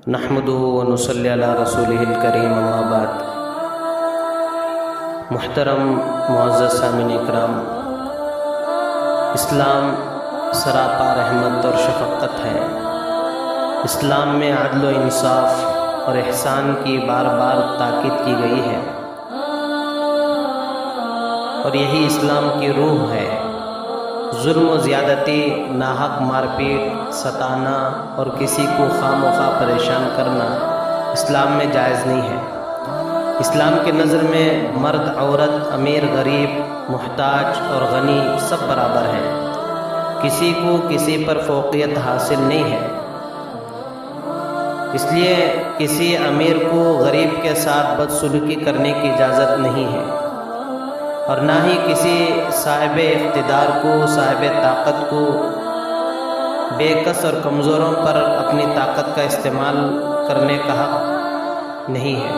नहमदुहु व नुसल्ली अला रसूलिहिल करीम, अम्मा बाद। मुहतरम मुअज़्ज़ज़ सामिन इकराम, इस्लाम सरापा रहमत और शफ़क़त है। इस्लाम में अदल व इंसाफ और एहसान की बार बार ताकीद की गई है और यही इस्लाम की रूह है। जुल्म व ज़्यादती, नाहक मारपीट, सताना और किसी को खामोखा परेशान करना इस्लाम में जायज़ नहीं है। इस्लाम के नज़र में मर्द, औरत, अमीर, गरीब, मुहताज और गनी सब बराबर हैं। किसी को किसी पर फ़ौक़ियत हासिल नहीं है। इसलिए किसी अमीर को गरीब के साथ बदसलूकी करने की इजाज़त नहीं है और ना ही किसी साहिब इक़्तिदार को, साहिब ताकत को बेकस और कमज़ोरों पर अपनी ताकत का इस्तेमाल करने का हक़ नहीं है।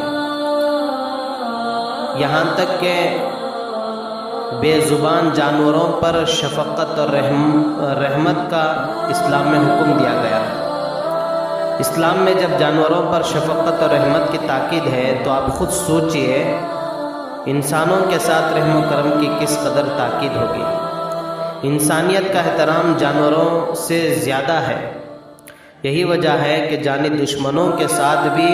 यहाँ तक कि बेज़ुबान जानवरों पर शफ़क़त और रहमत का इस्लाम में हुक्म दिया गया है। इस्लाम में जब जानवरों पर शफ़क़त और रहमत की ताकीद है तो आप ख़ुद सोचिए इंसानों के साथ रहम करम की किस कदर ताकीद होगी। इंसानियत का एहतराम जानवरों से ज़्यादा है। यही वजह है कि जानी दुश्मनों के साथ भी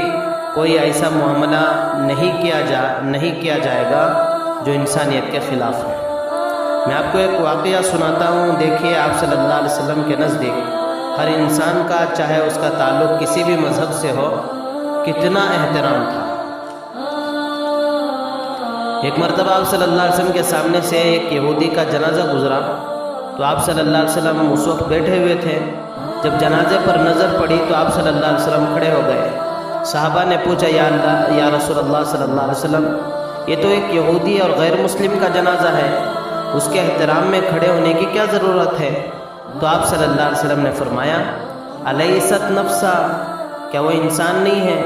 कोई ऐसा मुआमला नहीं किया जाएगा जो इंसानियत के ख़िलाफ़ है। मैं आपको एक वाक़या सुनाता हूँ। देखिए, आप सल्लल्लाहु अलैहि वसल्लम के नज़दीक हर इंसान का, चाहे उसका ताल्लुक़ किसी भी मज़हब से हो, कितना एहतराम था। एक मरतबा आप सल्लल्लाहु अलैहि वसल्लम के सामने से एक यहूदी का जनाजा गुजरा तो आप सल्लल्लाहु अलैहि वसल्लम उस वक्त बैठे हुए थे। जब जनाजे पर नज़र पड़ी तो आप सल्लल्लाहु अलैहि वसल्लम खड़े हो गए। सहाबा ने पूछा, या रसूलल्लाह सल्लल्लाहु अलैहि वसल्लम, ये तो एक यहूदी और गैर मुस्लिम का जनाजा है, उसके एहतराम में खड़े होने की क्या ज़रूरत है? तो आप सल्लल्लाहु अलैहि वसल्लम ने फरमाया, अलैसत नफ्सा, क्या वो इंसान नहीं है?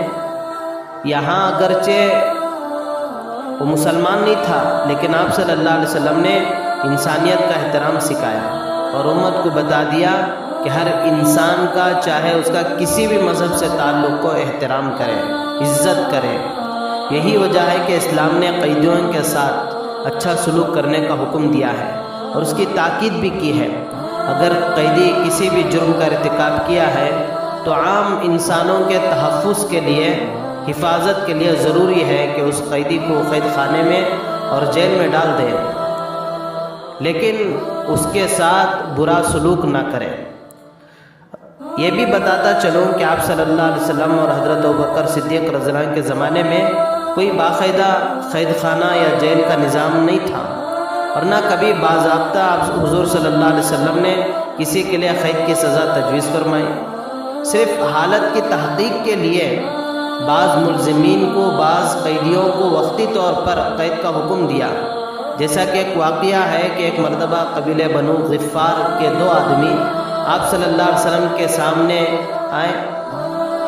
यहाँ अगरचे वो मुसलमान नहीं था, लेकिन आप सल्लल्लाहु अलैहि वसल्लम ने इंसानियत का एहतराम सिखाया और उम्मत को बता दिया कि हर इंसान का, चाहे उसका किसी भी मज़हब से ताल्लुक़ को, एहतराम करें, इज़्ज़त करें। यही वजह है कि इस्लाम ने कैदियों के साथ अच्छा सलूक करने का हुक्म दिया है और उसकी ताकीद भी की है। अगर कैदी किसी भी जुर्म का इर्तिकाब किया है तो आम इंसानों के तहफ़्फ़ुज़ के लिए, हिफाजत के लिए ज़रूरी है कि उस कैदी को कैद खाने में और जेल में डाल दें, लेकिन उसके साथ बुरा सलूक ना करें। ये भी बताता चलूँ कि आप सल्लल्लाहु अलैहि वसल्लम और हज़रत अबू बकर सिद्दीक़ रज़ियल्लाहु अन्हु के ज़माने में कोई बाकायदा कैद खाना या जेल का निज़ाम नहीं था और ना कभी बाज़ाब्ता आप हुज़ूर सल्लल्लाहु अलैहि वसल्लम ने किसी के लिए कैद की सज़ा तजवीज़ फरमाई। सिर्फ़ हालत की तहक़ीक़ के लिए बाज़ मुल्ज़िमीन को, बाज़ कैदियों को वक्ती तौर पर कैद का हुक्म दिया। जैसा कि एक वाक़या है कि एक मरतबा कबीले बनु ग़िफ़ार के दो आदमी आप सल्लल्लाहु अलैहि वसल्लम के सामने आए,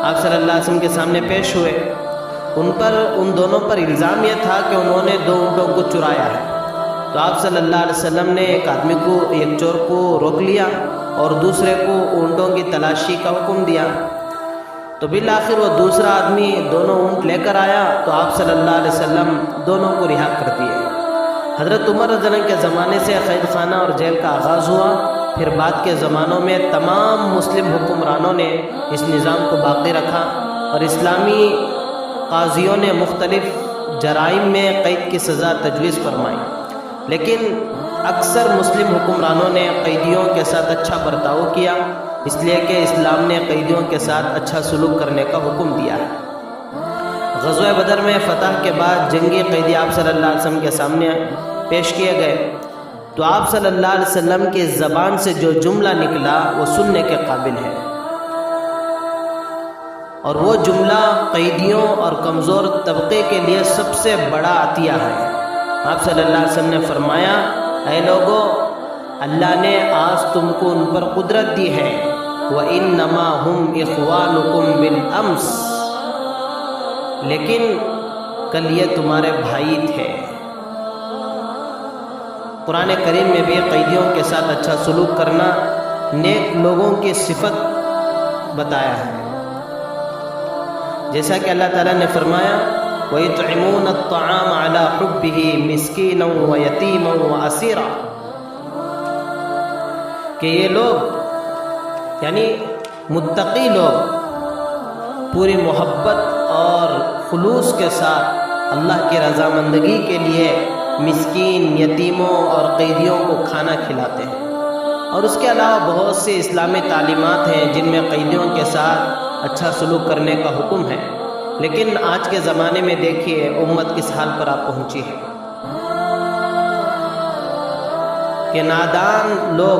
आप सल्लल्लाहु अलैहि वसल्लम के सामने पेश हुए। उन दोनों पर इल्ज़ाम यह था कि उन्होंने दो ऊँटों को चुराया है। तो आप सल्लल्लाहु अलैहि वसल्लम ने एक चोर को रोक लिया और दूसरे को ऊँटों की तलाशी का हुक्म दिया। तो बिल आखिर वो दूसरा आदमी दोनों ऊँट लेकर आया तो आप सल्लल्लाहु अलैहि वसल्लम दोनों को रिहा कर दिए। हज़रत उमर रज़ियल्लाहु अन्हु के ज़माने से कैद खाना और जेल का आगाज़ हुआ। फिर बाद के ज़मानों में तमाम मुस्लिम हुक्मरानों ने इस निज़ाम को बाक़ी रखा और इस्लामी काज़ियों ने मुख्तलिफ़ जराइम में कैद की सज़ा तजवीज़ फरमाई, लेकिन अक्सर मुस्लिम हुक्मरानों ने कैदियों के साथ अच्छा बर्ताव किया, इसलिए कि इस्लाम ने कैदियों के साथ अच्छा सलूक करने का हुक्म दिया है। ग़ज़वा बदर में फ़तह के बाद जंगी कैदी आप सल्लल्लाहु अलैहि वसल्लम के सामने पेश किए गए तो आप सल्लल्लाहु अलैहि वसल्लम की ज़बान से जो जुमला निकला वो सुनने के काबिल है और वो जुमला कैदियों और कमज़ोर तबके के लिए सबसे बड़ा अतिया है। आप सल्लल्लाहु अलैहि वसल्लम ने फरमाया, ऐ लोगो, अल्लाह ने आज तुमको उन पर कुदरत दी है, व इन्नमा हुम इख़वानुकुम बिल अम्स, लेकिन कल ये तुम्हारे भाई थे। कुरान करीम में भी कैदियों के साथ अच्छा सलूक करना नेक लोगों की सिफत बताया है। جیسا کہ اللہ تعالیٰ نے فرمایا وَيُطْعِمُونَ الطَّعَامَ عَلَى حُبِّهِ مِسْكِينًا وَيَتِيمًا وَأَسِيرًا، کہ یہ لوگ یعنی متقی لوگ پوری محبت اور خلوص کے ساتھ اللہ کی رضامندگی کے لیے مسکین، یتیموں اور قیدیوں کو کھانا کھلاتے ہیں۔ اور اس کے علاوہ بہت سے اسلامی تعلیمات ہیں جن میں قیدیوں کے ساتھ اچھا سلوک کرنے کا حکم ہے، لیکن آج کے زمانے میں دیکھیے امت کس حال پر آپ پہنچی ہے کہ نادان لوگ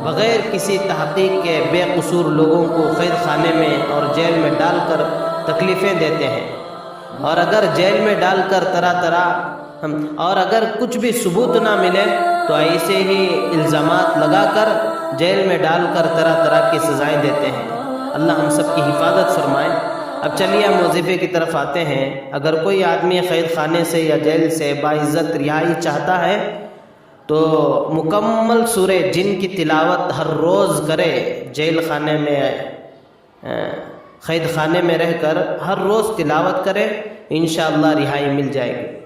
بغیر کسی تحقیق کے بے قصور لوگوں کو قید خانے میں اور جیل میں ڈال کر تکلیفیں دیتے ہیں، اور اگر جیل میں ڈال کر اور اگر کچھ بھی ثبوت نہ ملے تو ایسے ہی الزامات لگا کر جیل میں ڈال کر طرح طرح کی سزائیں دیتے ہیں۔ اللہ ہم سب کی حفاظت فرمائے۔ اب چلیے ہم وظیفے کی طرف آتے ہیں۔ اگر کوئی آدمی قید خانے سے یا جیل سے باعزت رہائی چاہتا ہے تو مکمل سورہ جن کی تلاوت ہر روز کرے، جیل خانے میں قید خانے میں رہ کر ہر روز تلاوت کرے، انشاءاللہ رہائی مل جائے گی۔